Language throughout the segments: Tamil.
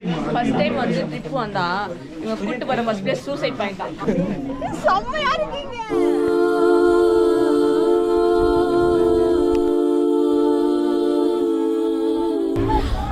ஃபர்ஸ்ட் டைம் வந்து ட்ரிப் வந்தா இவங்க கூட்டு போற ஃபர்ஸ்ட் பிளேஸ் சூசைட் பாயிண்ட் தான். செம்மையா இருக்கீங்க.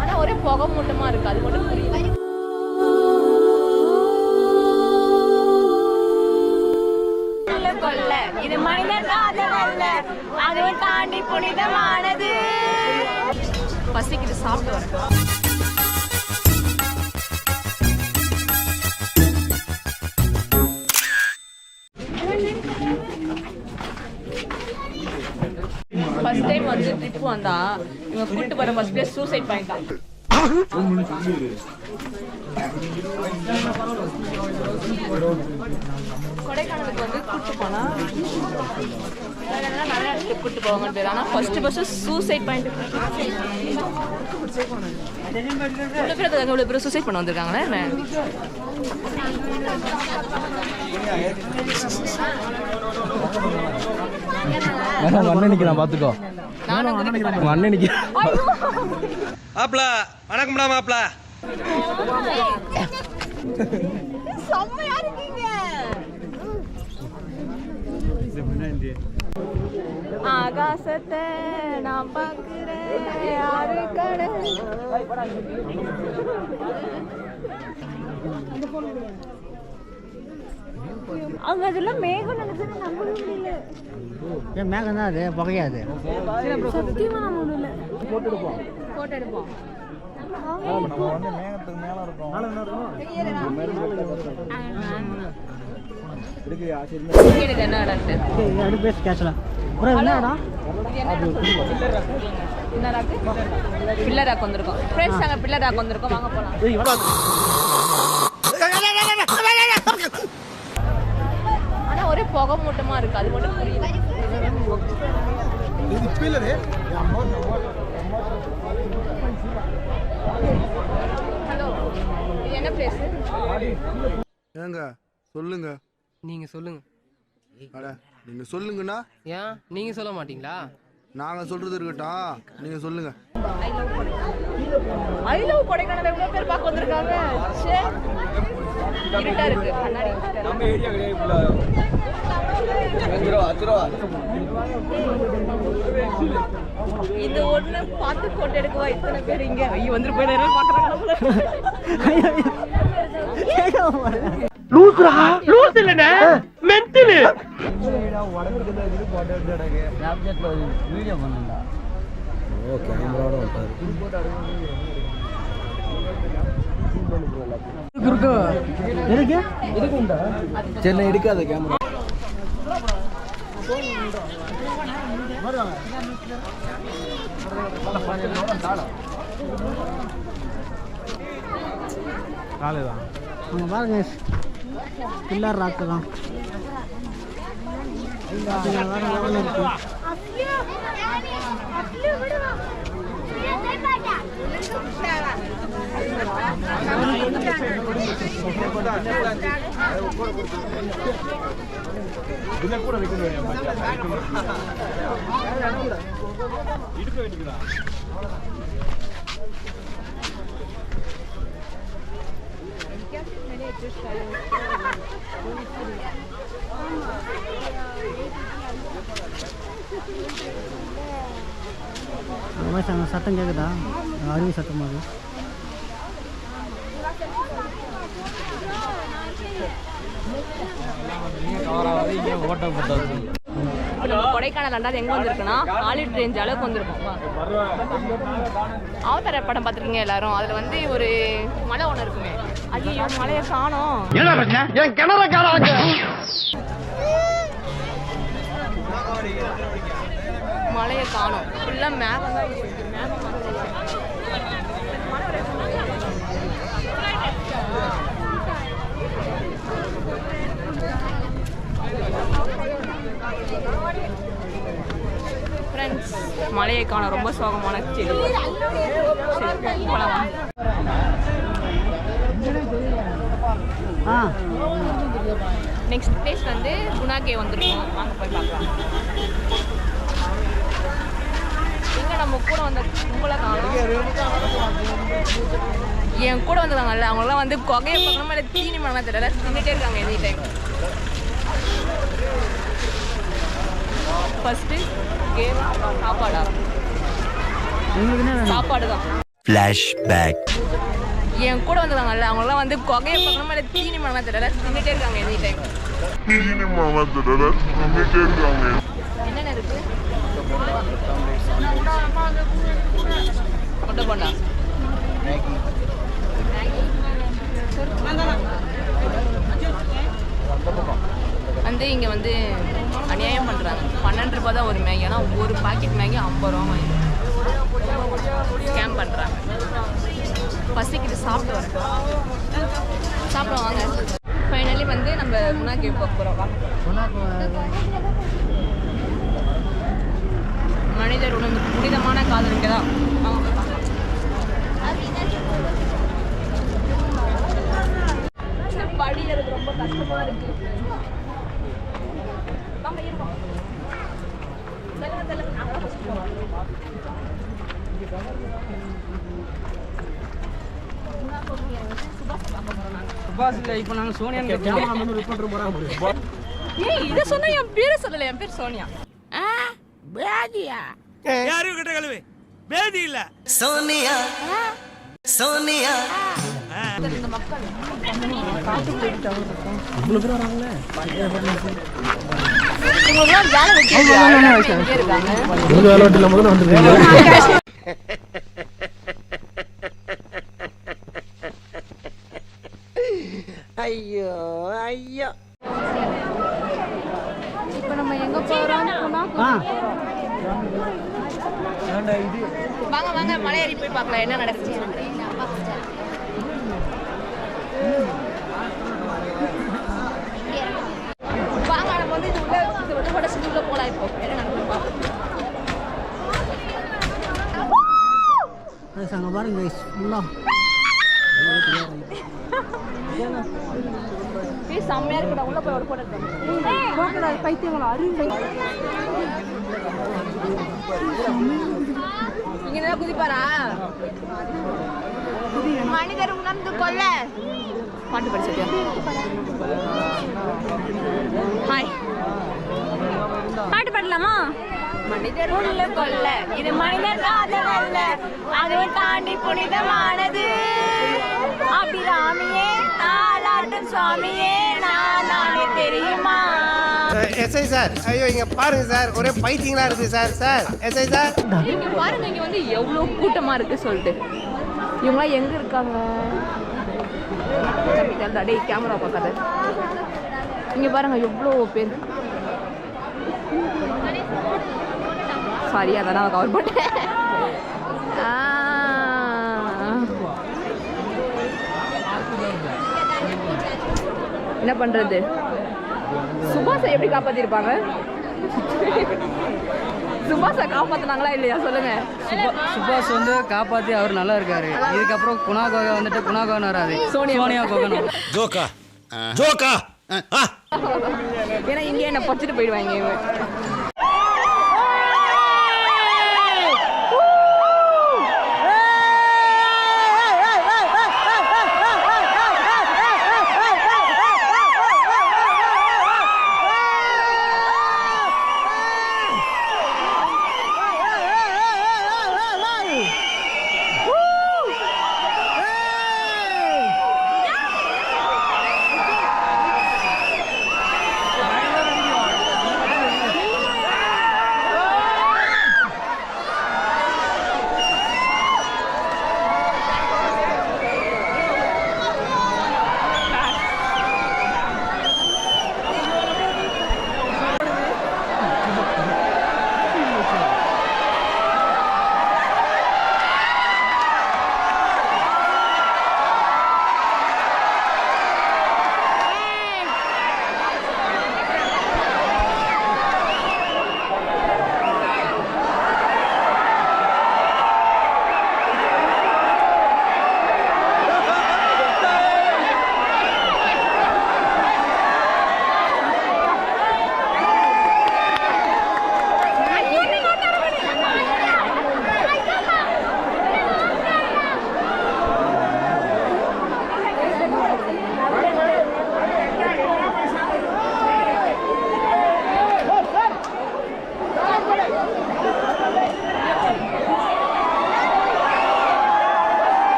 ஆனா ஒரே புகை மூட்டமா இருக்கு, அது மட்டும் புரியல. இது மனிதன் அல்ல, அதுவும் தாண்டி புனிதமானது. பசிக்கிட்டு சாப்பிட்டு வரேன். ஃபர்ஸ்ட் டைம் வந்து ட்ரிப் வந்தா இவங்க கூட்டு போற ஃபர்ஸ்ட் பிளேஸ் சூசைட் பாயிண்ட் தான். கொடைக்கானலுக்கு வந்து கூட்டு போனா நிறைய இடத்துக்கு கூட்டு போவாங்க பேர். ஆனா ஃபர்ஸ்ட் சூசைட் பாயிண்ட். இவ்வளவு பேர் சூசைட் பண்ண வந்திருக்காங்களே என்ன? அண்ணன் பாத்துக்கோ. அண்ணன் மாப்ள வணக்கம்டா மாப்ள. செம்மையா இருக்கீங்க. ஆகாசத்தை நான் பார்க்கிறேன், யாரு கடல். அங்க அதெல்லாம் மேகம் நினைச்சு நம்பவே முடியல. ஏன் மேகம் தான் அது புகையாது. சத்தியமா நம்ம முடியல. போட்டோ எடுப்போம். நம்ம வந்து மேகத்துக்கு மேல இருக்கோம். என்ன இடம் பேசி கேட்கலாம். பில்லர் ராக் வந்திருக்கோம் ஃப்ரெண்ட்ஸ். நாங்கள் பில்லர் ராக் வந்திருக்கோம், வாங்க போகலாம். ஆனால் ஒரே புகை மூட்டமாக இருக்குது, அது மட்டும் புரியல. ஹலோ, இது என்ன பிளேஸ்? ஏங்க சொல்லுங்க. நீங்க சொல்லுங்க. அட நீங்க சொல்லுங்கண்ணா. ஏன் நீங்க சொல்ல மாட்டீங்களா? நாங்க சொல்றது இருக்கட்டும், நீங்க சொல்லுங்க. I love Kodaikanal. எவ்வளவு பேர் பார்க்க வந்திருக்காங்க. இருட்டா இருக்கு, கண்ணாடி. நம்ம ஏரியா கிடையாது. இது ஒண்ணு பார்த்து போட்டோ எடுக்கவா இத்தனை பேர் இங்க? ஐயோ வந்துட்டு போய் நேரம் பாக்குறாங்க. லூசுரா லூசு இல்லனே மென்டல். வீடியோ பண்ணா. ஓ கேமராவோட வந்தாரு. இருக்குண்டா. சென்னை எடுக்காத கேமரா. காலைதான் அங்கே பாருங்க, பில்லர் ராக்கு தான். கூட வைக்கணும். சட்டம் கேட்குதா? அருவி சட்டம் அது. கொடைக்கானல் ரெண்டாவது எங்க வந்திருக்குன்னா ஆலிட் ரேஞ்ச் அளவுக்கு வந்திருக்கோம். அவதார படம் பார்த்துருக்கீங்க எல்லாரும். அதுல வந்து ஒரு மலை ஒன்று இருக்குமே. ஐயோ மலையை காணோம். மலையை காணோம். ஃபுல்லா மேகம் தான் இருக்கு. மேகம் ஃப்ரெண்ட்ஸ், மலையை காண ரொம்ப சோகமான செடி. நெக்ஸ்ட் பிளேஸ் வந்து குணா கேவ் வந்துருக்கோம், வாங்க போய் பார்க்கலாம். எங்க நம்ம கூட வந்த கும்பலை காணோம். என் கூட வந்துருக்காங்கல்ல அவங்களாம் வந்து கொகையை பார்க்கணுமா இல்லை தீனி மரம் தெரியல தின்னுட்டே இருக்காங்க எனி டைம். ஃபர்ஸ்ட்டு கேவா சாப்பாடா? சாப்பாடு தான். Flashback. என் கூட வந்துருக்காங்கல்ல அவங்களாம் வந்து கொகையை பார்க்கணுமா இல்லை தீனி மரம் தெரியல தின்னுட்டே இருக்காங்க எனி டைம். என்னென்ன இருக்கு? கொட்டை போண்டா, வந்து இங்கே வந்து அநியாயம் பண்ணுறாங்க. 12 ரூபா தான் ஒரு மேகி. ஆனால் ஒரு பாக்கெட் மேகி 50 ரூபா வாங்கி ஸ்கேம் பண்ணுறாங்க. பசிக்கிட்டு சாப்பிட்டு வரேன். சாப்பிட வாங்க. ஃபைனலி வந்து நம்ம குணா கேவ் பார்க்க போகிறோம். மனிதர் உணவு புனிதமான காதல் இங்கே தான். படி எனக்கு ரொம்ப கஷ்டமா இருக்கு. இப்போ நாங்கள் சோனியான்னு ஏய் இதை சொன்னா என் பேரை சொல்லலை. என் பேர் சோனியா. யாரும் கிட்ட கழுவு பேதி இல்ல Sonia. Sonia. இந்த மக்கள் இவங்கெல்லாம் வேலை வெட்டி இருக்காங்க. வேலை வெட்டில முதல்ல வந்துருக்கீங்க. ஐயோ ஐயோ. இப்போ நம்ம எங்க போறோம்? வாங்க வாங்க மலையேறி போய் பார்க்கலாம் என்ன நடக்குது. வாங்க நம்ம வந்து இது உள்ள உடச்சு உள்ள போலாம். இப்போ என்ன நடக்குது பார்ப்போம். அங்கே பாருங்க ஃபுல்லாக செம்மையா இருக்குடா. உள்ள போய் ஒரு போட்டோ எடுத்தேன். பைத்தியங்களா அருமை. இங்க தான் குதிப்பாரா? மனிதர் உணர்ந்து கொள்ள பாட்டு படிச்சிருக்கியா? ஹாய், பாட்டு பாடலாமா? மனிதர் உள்ள கொள்ள இது மனிதர் காதல் அல்ல, அதுவும் தாண்டி புனிதமானது. அபிராமியே தாலாட்டும் சுவாமியே நான் நானே தெரியுமா? எஸ்ஐ சார், ஐயோ இங்க பாருங்க சார், ஒரே பைத்தியங்களா இருக்கு சார். சார் எஸ்ஐ சார், இங்க பாருங்க, இங்க வந்து எவ்வளவு கூட்டமா இருக்கு சொல்லிட்டு. இவங்களாம் எங்க இருக்காங்க? டேய் கேமரா பார்க்காத. இங்க பாருங்க எவ்வளோ பேர். சாரி அதான் நான் கவர் பண்ணேன். என்ன பண்றது? சுபாஷை எப்படி காப்பாத்திருப்பாங்க? சுபாஷை காப்பாத்தினாங்களா இல்லையா சொல்லுங்க. சுபாஷ் வந்து காப்பாற்றி அவர் நல்லா இருக்காரு. இதுக்கப்புறம் குணா கோகை வந்துட்டு குணா கோகன் வராது, சோனியா கோகன். ஜோக்கா ஜோக்கா. ஏன்னா இங்கே என்ன பச்சுட்டு போயிடுவாங்க இவன்.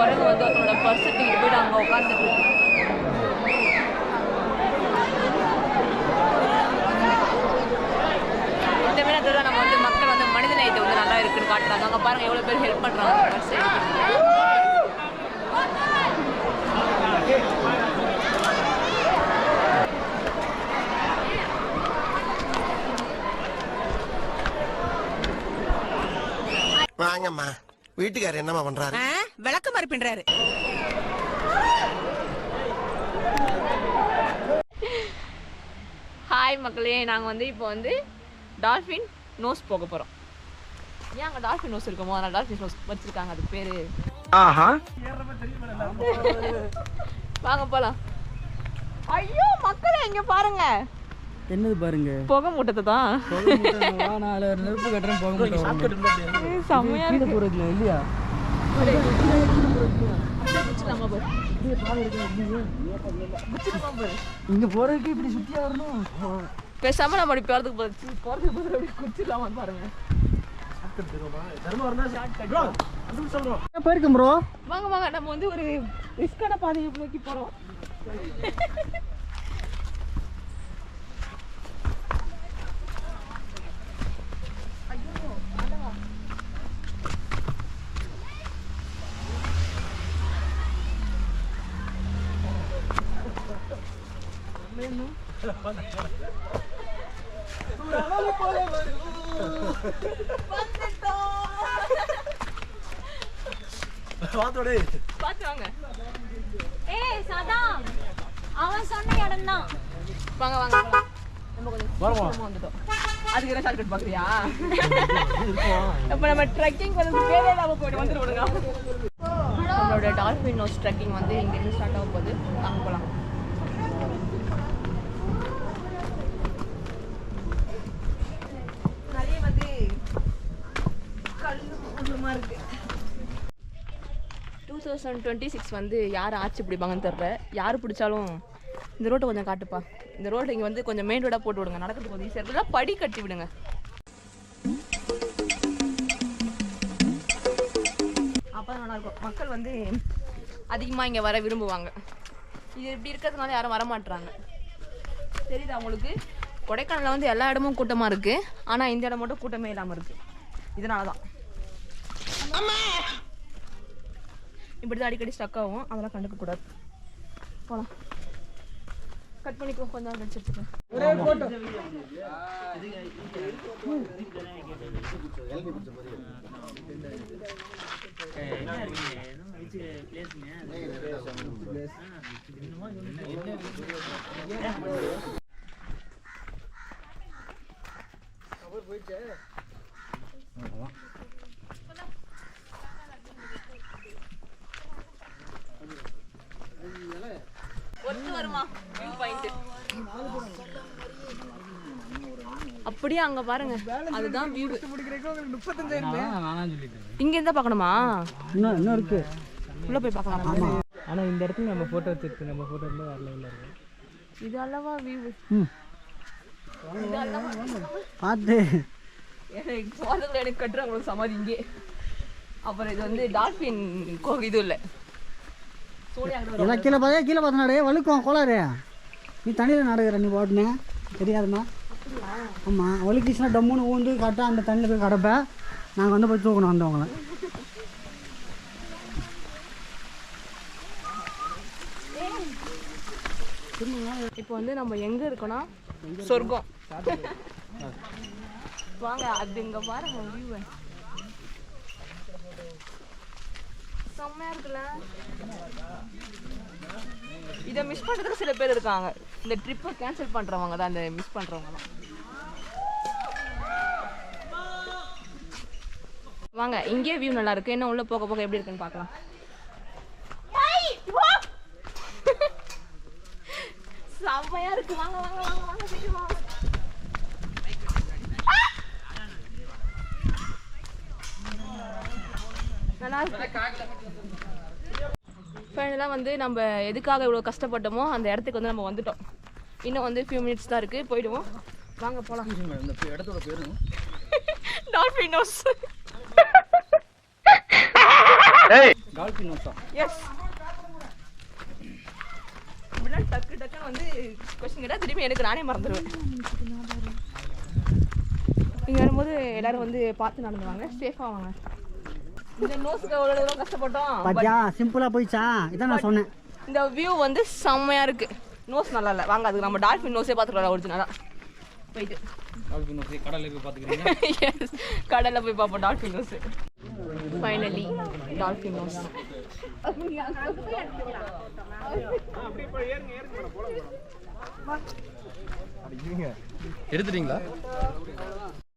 குரங்கு வந்து அதோட பர்ஸ் தூக்கிட்டு போயிட்டு அங்கே உட்காந்துட்டு இருக்கு. இந்த மாதிரி நம்ம வந்து மக்கள் வந்து மனித நேயத்தை வந்து நல்லா இருக்குன்னு காட்டுறாங்க. அங்கே பாருங்க எவ்வளோ பேர் ஹெல்ப் பண்ணுறாங்க அந்த பர்ஸ் எடுத்து. வாங்கம்மா வீட்டுக்காரர் என்னம்மா பண்றாரு? விளக்க மாதிரி பின்றாரு. ஹாய் மக்களே, நாங்கள் வந்து இப்போ வந்து டால்ஃபின் நோஸ் போக போகிறோம். ஏன் அங்கே டால்ஃபின் நோஸ் இருக்குமோ அதனால் டால்ஃபின் நோஸ் வச்சுருக்காங்க, அது பேர். ஆஹா வாங்க போகலாம். ஐயோ மக்களே இங்கே பாருங்க. என்னது பாருங்க, புகை மூட்டத்தை தான். நான் நெருப்பு கட்டுறேன், போக மாட்டேன். செம்மையா இருக்கு போறதுல இல்லையா? இங்க போறதுக்கு இப்படி சுத்தியா வரணும். பேசாம நம்ம அப்படி போறதுக்கு குச்சிடலாமா பாருங்க. போயிருக்கேன் ப்ரோ. வாங்க வாங்க, நம்ம வந்து ஒரு ரிஸ்கான பாதையை நோக்கி போறோம். அவன் சொன்ன இடம் தான். வாங்க வாங்க நம்ம கொஞ்சம் வந்துட்டோம். அதுக்கு என்ன ஷார்ட்கட் பாக்குறியா? இப்ப நம்ம ட்ரெக்கிங் வந்து பேரே இல்லாம போயிட்டு வந்துட்டு விடுங்க. நம்மளோட டால்ஃபின் நோஸ் ட்ரெக்கிங் வந்து இங்கிருந்து ஸ்டார்ட் ஆக போகுது. வாங்க போலாம். நிறைய வந்து கல்லுமா இருக்கு. 2026 வந்து யார் ஆட்சி பிடிப்பாங்கன்னு தெரியல. யார் பிடிச்சாலும் இந்த ரோட்டை கொஞ்சம் காட்டுப்பா. இந்த ரோடு இங்கே வந்து கொஞ்சம் மெயின் ரோடாக போட்டு விடுங்க, நடக்கிறதுக்கு கொஞ்சம் ஈஸியாக இருக்குல்ல. படி கட்டி விடுங்க. அப்போ தான் நல்லாயிருக்கும். மக்கள் வந்து அதிகமாக இங்கே வர விரும்புவாங்க. இது இப்படி இருக்கிறதுனால யாரும் வரமாட்டுறாங்க. தெரியுதா உங்களுக்கு? கொடைக்கானலில் வந்து எல்லா இடமும் கூட்டமாக இருக்குது, ஆனால் இந்த இடம் மட்டும் கூட்டமே இல்லாமல் இருக்குது. இதனால தான் இப்படி தான் அடிக்கடி ஸ்டக் ஆகும். அதெல்லாம் கண்டுக்கக்கூடாது. போகலாம். கட் பண்ணிக்கோ, கொஞ்சம் நேரம் கழிச்சு எடுத்துக்கலாம். ஒத்து வருமா வியூ பாயிண்ட்? அப்படியே அங்க பாருங்க, அதுதான் வியூ. இங்க இருந்தா பார்க்கணுமா? இன்னும் இருக்கு. உள்ள போய் பார்க்கலாமா? ஆனா இந்த இடத்துல நம்ம போட்டோ வச்சிருக்கு, நம்ம போட்டோ இருந்தா வரல இல்ல. இது அல்லவா வியூ? பார்த்து எனக்கு போறதுல எனக்கு கட்டுறாங்க உங்களுக்கு சமாதி இங்கே. அப்புறம் இது வந்து டால்ஃபின் இது இல்லை. எல்லாம் கீழே பார்த்தா கீழே பார்த்தனாடே வழுக்குவான் கோளாறு. நீ தண்ணியில் நடக்கிற நீ போட்டுனே தெரியாதுமா? ஆமாம், வழுக்கிச்சுன்னா டம்முன்னு ஊந்து கரெக்டாக அந்த தண்ணியில் போய் கிடப்பேன். நாங்கள் வந்து போய் தூக்கணும் வந்தவங்கள. இப்போ வந்து நம்ம எங்க இருக்கோம்னா சொர்க்கம். வாங்க, அது இங்க பாருங்க வியூ. செம்மையா இருக்குல்ல? இதை மிஸ் பண்றதுக்கு சில பேர் இருக்காங்க. இந்த ட்ரிப்பை கேன்சல் பண்றவங்க தான் இந்த மிஸ் பண்றவங்க தான். வாங்க, இங்கே வியூ நல்லா இருக்கு. என்ன உள்ள போக போக எப்படி இருக்குன்னு பார்க்கலாம். செம்மையா இருக்கு. வாங்க வாங்க வாங்க வாங்க சீக்கிரம் வாங்க. நல்லா இருக்கு. ஃபைனலாக வந்து நம்ம எதுக்காக இவ்வளோ கஷ்டப்பட்டோமோ அந்த இடத்துக்கு வந்து நம்ம வந்துட்டோம். இன்னும் வந்து ஃபியூ மினிட்ஸ் தான் இருக்குது, போயிடுவோம். வாங்க போகலாம். இந்த இடத்தோட பேரும் டால்ஃபின் நோஸ். டால்பின் நோஸா எஸ். இப்படிலாம் டக்கு டக்குன்னு வந்து கொஸ்டின் கேட்டால் திரும்பி எனக்கு நானே மறந்துடுவேன். இங்கே வரும்போது எல்லாரும் வந்து பார்த்து நடந்துவாங்க, சேஃபாக வாங்க. இந்த நோஸ்க்கு அவ்வளோ தூரம் கஷ்டப்பட்டோம். பாத்தியா சிம்பிளாக போயிடுச்சா? இதான் நான் சொன்னேன். இந்த வியூ வந்து செம்மையாக இருக்குது. நோஸ் நல்லா இல்லை, வாங்க அதுக்கு நம்ம டால்ஃபின் நோஸே பார்த்துக்கலாம் ஒரிஜினலாக போயிட்டு. டால்பின் நோஸ் கடலில் போய் பார்த்துக்கிறீங்க. எஸ், கடலில் போய் பார்ப்போம் dolphin nose. Finally dolphin nose. எடுத்துட்டீங்களா?